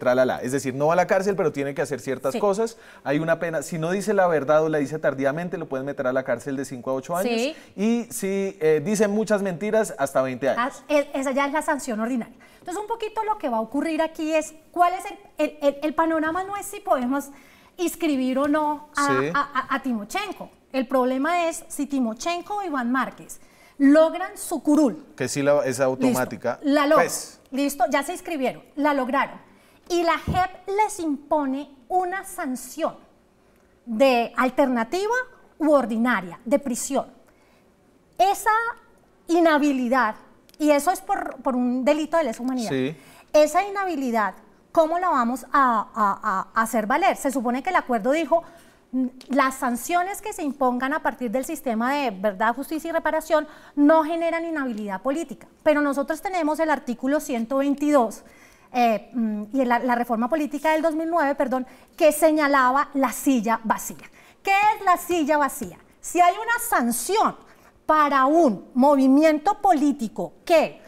tralala, es decir, no va a la cárcel, pero tiene que hacer ciertas cosas. Hay una pena, si no dice la verdad o la dice tardíamente, lo pueden meter a la cárcel de 5 a 8 años. Y si dice muchas mentiras, hasta 20 años. Esa ya es la sanción ordinaria. Entonces, un poquito lo que va a ocurrir aquí es, ¿cuál es el panorama? No es si podemos inscribir o no a Timochenko. El problema es si Timochenko o Iván Márquez logran su curul. Que sí es automática. Listo, la logran. Listo, ya se inscribieron, la lograron. Y la JEP les impone una sanción de alternativa u ordinaria, de prisión. Esa inhabilidad y eso es por un delito de lesa humanidad. Sí. Esa inhabilidad, ¿cómo la vamos a hacer valer? Se supone que el acuerdo dijo, las sanciones que se impongan a partir del sistema de verdad, justicia y reparación no generan inhabilidad política, pero nosotros tenemos el artículo 122 y la reforma política del 2009, perdón, que señalaba la silla vacía. ¿Qué es la silla vacía? Si hay una sanción para un movimiento político que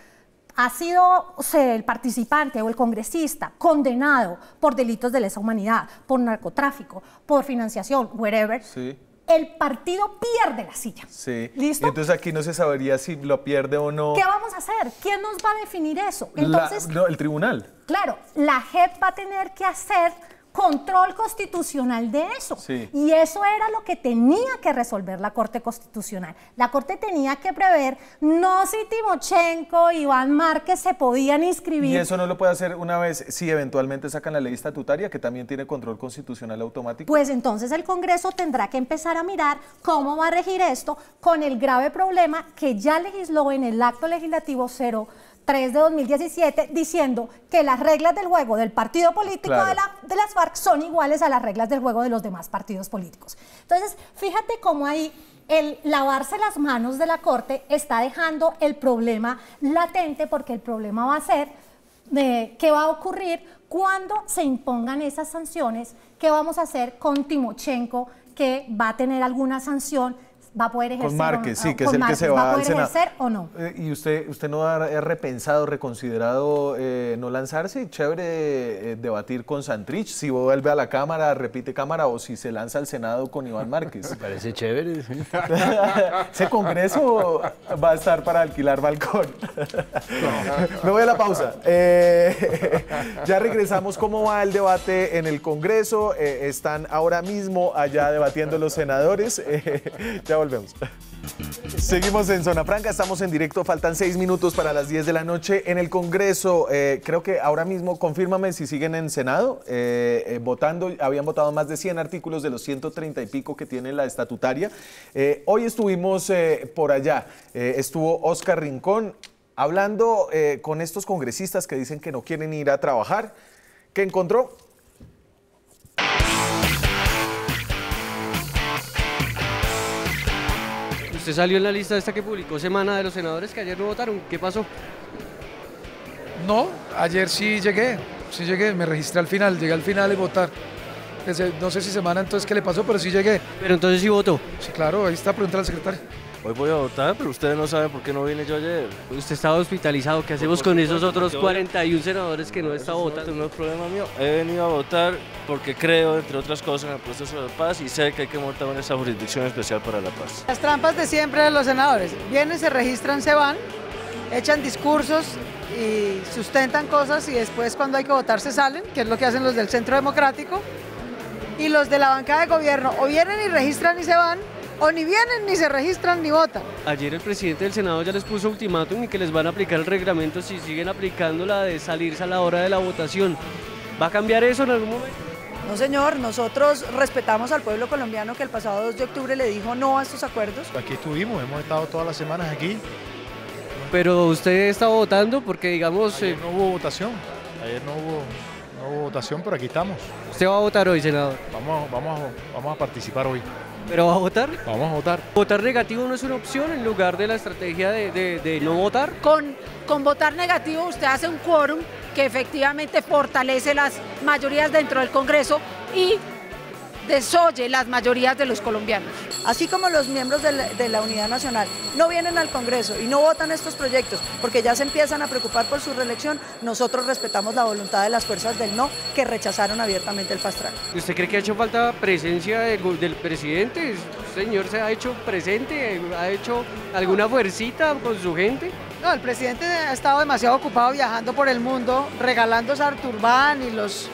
ha sido el participante o el congresista condenado por delitos de lesa humanidad, por narcotráfico, por financiación, wherever, Sí. el partido pierde la silla. Sí. ¿Listo? Entonces aquí no se sabría si lo pierde o no. ¿Qué vamos a hacer? ¿Quién nos va a definir eso? Entonces, No, el tribunal. claro, la JEP va a tener que hacer control constitucional de eso. Sí. Y eso era lo que tenía que resolver la Corte Constitucional. La Corte tenía que prever no si Timochenko, Iván Márquez se podían inscribir. Y eso no lo puede hacer una vez si eventualmente sacan la ley estatutaria, que también tiene control constitucional automático. Pues entonces el Congreso tendrá que empezar a mirar cómo va a regir esto con el grave problema que ya legisló en el acto legislativo 03 de 2017, diciendo que las reglas del juego del partido político Claro. de las FARC son iguales a las reglas del juego de los demás partidos políticos. Entonces, fíjate cómo ahí el lavarse las manos de la Corte está dejando el problema latente, porque el problema va a ser qué va a ocurrir cuando se impongan esas sanciones, qué vamos a hacer con Timochenko, que va a tener alguna sanción, va a poder ejercer Con Márquez, o no, sí, que con es el que Márquez, se va a al poder Senado. ejercer o no. ¿Y usted no ha repensado, reconsiderado no lanzarse? Chévere debatir con Santrich, si vuelve a la Cámara, repite Cámara, o si se lanza al Senado con Iván Márquez. Parece chévere. Ese Congreso va a estar para alquilar balcón. Me voy a la pausa. Ya regresamos. ¿Cómo va el debate en el Congreso? Están ahora mismo allá debatiendo los senadores. Ya volvemos. Seguimos en Zona Franca, estamos en directo, faltan 6 minutos para las 10 de la noche. En el Congreso, creo que ahora mismo, confírmame si siguen en Senado, votando, habían votado más de 100 artículos de los 130 y pico que tiene la estatutaria. Hoy estuvimos por allá, estuvo Oscar Rincón hablando con estos congresistas que dicen que no quieren ir a trabajar. ¿Qué encontró? Usted salió en la lista esta que publicó Semana de los senadores que ayer no votaron. ¿Qué pasó? No, ayer sí llegué, me registré al final, llegué al final y votar. No sé si semana entonces qué le pasó, pero sí llegué. Pero entonces sí votó. Sí, claro, ahí está, pregunta al secretario. Hoy voy a votar, pero ustedes no saben por qué no vine yo ayer. Usted estaba hospitalizado. ¿Qué hacemos con esos otros 41 senadores que no está votando? No es problema mío. He venido a votar porque creo, entre otras cosas, en el proceso de paz y sé que hay que montar en esa jurisdicción especial para la paz. Las trampas de siempre de los senadores. Vienen, se registran, se van, echan discursos y sustentan cosas y después cuando hay que votar se salen, que es lo que hacen los del Centro Democrático. Y los de la bancada de gobierno o vienen y registran y se van, o ni vienen, ni se registran, ni votan. Ayer el presidente del Senado ya les puso ultimátum y que les van a aplicar el reglamento si siguen aplicando la de salirse a la hora de la votación. ¿Va a cambiar eso en algún momento? No, señor, nosotros respetamos al pueblo colombiano que el pasado 2 de octubre le dijo no a estos acuerdos. Aquí estuvimos, hemos estado todas las semanas aquí. Pero usted está votando porque, digamos... Ayer no hubo votación, no hubo votación, pero aquí estamos. ¿Usted va a votar hoy, senador? Vamos a participar hoy. ¿Pero va a votar? Vamos a votar. ¿Votar negativo no es una opción en lugar de la estrategia de no votar? Con votar negativo usted hace un quórum que efectivamente fortalece las mayorías dentro del Congreso y desoye las mayorías de los colombianos. Así como los miembros de la Unidad Nacional no vienen al Congreso y no votan estos proyectos porque ya se empiezan a preocupar por su reelección, nosotros respetamos la voluntad de las fuerzas del no que rechazaron abiertamente el fast track. ¿Usted cree que ha hecho falta presencia del presidente? Señor, ¿se ha hecho presente? ¿Ha hecho alguna fuercita con su gente? No, el presidente ha estado demasiado ocupado viajando por el mundo, regalando Sarturbán y los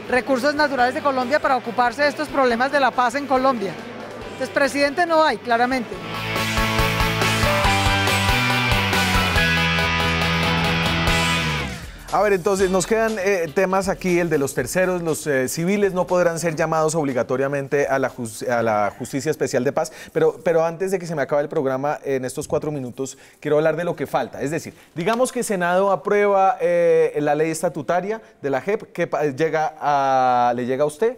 recursos naturales de Colombia para ocuparse de estos problemas de la paz en Colombia. Entonces, presidente no hay, claramente. A ver, entonces nos quedan temas aquí, el de los terceros. Los civiles no podrán ser llamados obligatoriamente a la Justicia Especial de Paz, pero antes de que se me acabe el programa, en estos 4 minutos, quiero hablar de lo que falta. Es decir, digamos que el Senado aprueba la ley estatutaria de la JEP, ¿qué le llega a usted?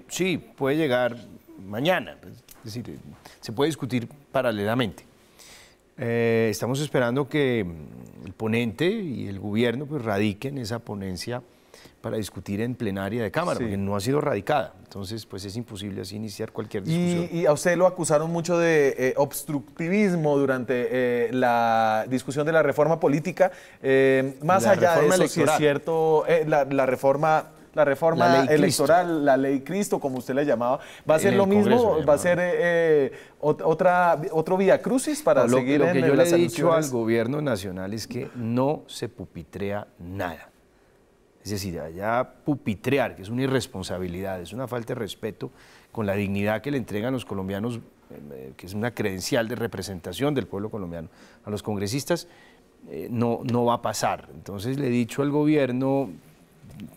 Sí, puede llegar mañana, es decir, se puede discutir paralelamente. Estamos esperando que el ponente y el gobierno pues radiquen esa ponencia para discutir en plenaria de Cámara, porque no ha sido radicada. Entonces, pues es imposible así iniciar cualquier discusión. Y a usted lo acusaron mucho de obstructivismo durante la discusión de la reforma política. Más allá de eso, si es cierto, la reforma electoral, la ley Cristo, como usted le llamaba, ¿va a ser lo mismo? ¿Va a ser otro vía crucis para seguir en las Lo que yo le he dicho al gobierno nacional es que no se pupitrea nada. Es decir, allá pupitrear, que es una irresponsabilidad, es una falta de respeto con la dignidad que le entregan los colombianos, que es una credencial de representación del pueblo colombiano, a los congresistas, no va a pasar. Entonces le he dicho al gobierno,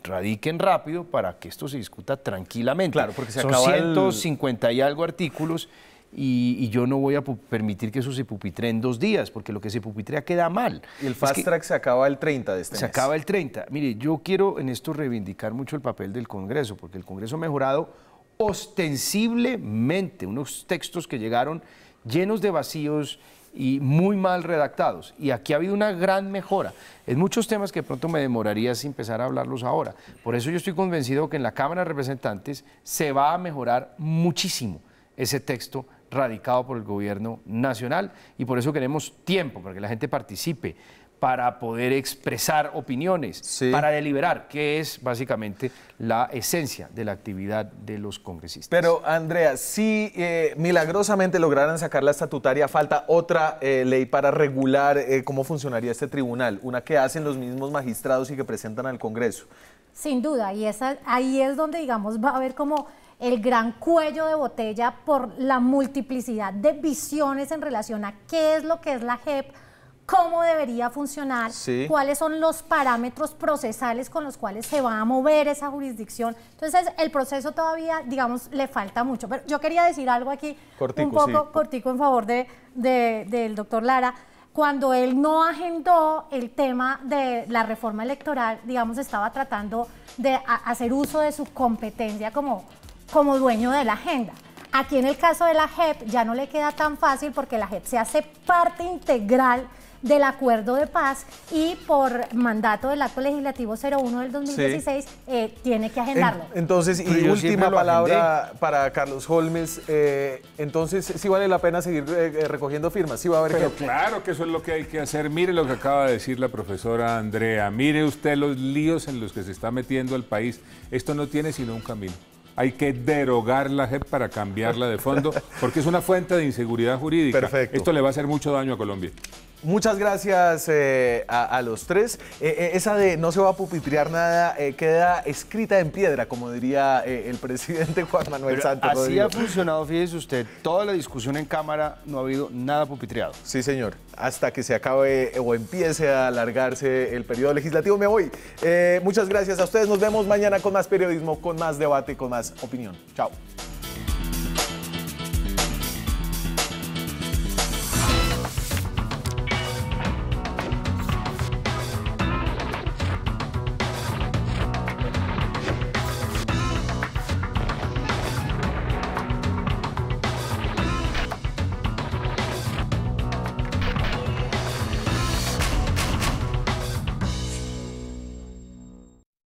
radiquen rápido para que esto se discuta tranquilamente. Claro, porque son 150 y algo artículos y yo no voy a permitir que eso se pupitree en 2 días, porque lo que se pupitrea queda mal. Y el fast track se acaba el 30 de este mes. Se acaba el 30. Mire, yo quiero en esto reivindicar mucho el papel del Congreso, porque el Congreso ha mejorado ostensiblemente unos textos que llegaron llenos de vacíos y muy mal redactados. Y aquí ha habido una gran mejora. En muchos temas que de pronto me demoraría sin empezar a hablarlos ahora. Por eso yo estoy convencido que en la Cámara de Representantes se va a mejorar muchísimo ese texto radicado por el gobierno nacional, y por eso queremos tiempo para que la gente participe, para poder expresar opiniones, para deliberar, que es básicamente la esencia de la actividad de los congresistas. Pero, Andrea, si milagrosamente lograran sacar la estatutaria, falta otra ley para regular cómo funcionaría este tribunal, una que hacen los mismos magistrados y que presentan al Congreso. Sin duda, y ahí es donde, digamos, va a haber como el gran cuello de botella por la multiplicidad de visiones en relación a qué es lo que es la JEP, cómo debería funcionar, cuáles son los parámetros procesales con los cuales se va a mover esa jurisdicción. Entonces, el proceso todavía, digamos, le falta mucho. Pero yo quería decir algo aquí, un poco cortico en favor del doctor Lara. Cuando él no agendó el tema de la reforma electoral, digamos, estaba tratando de hacer uso de su competencia como dueño de la agenda. Aquí en el caso de la JEP ya no le queda tan fácil porque la JEP se hace parte integral del acuerdo de paz y por mandato del acto legislativo 01 del 2016 tiene que agendarlo. Entonces, y última palabra para Carlos Holmes, entonces sí vale la pena seguir recogiendo firmas, sí va a haber. Pero claro que eso es lo que hay que hacer. Mire lo que acaba de decir la profesora Andrea, mire usted los líos en los que se está metiendo el país. Esto no tiene sino un camino. Hay que derogar la JEP para cambiarla de fondo, porque es una fuente de inseguridad jurídica. Perfecto. Esto le va a hacer mucho daño a Colombia. Muchas gracias a los tres. Esa de no se va a pupitrear nada queda escrita en piedra, como diría el presidente Juan Manuel Santos. Así ha funcionado, fíjese usted, toda la discusión en Cámara no ha habido nada pupitreado. Sí, señor. Hasta que se acabe o empiece a alargarse el periodo legislativo. Me voy. Muchas gracias a ustedes. Nos vemos mañana con más periodismo, con más debate, con más opinión. Chao.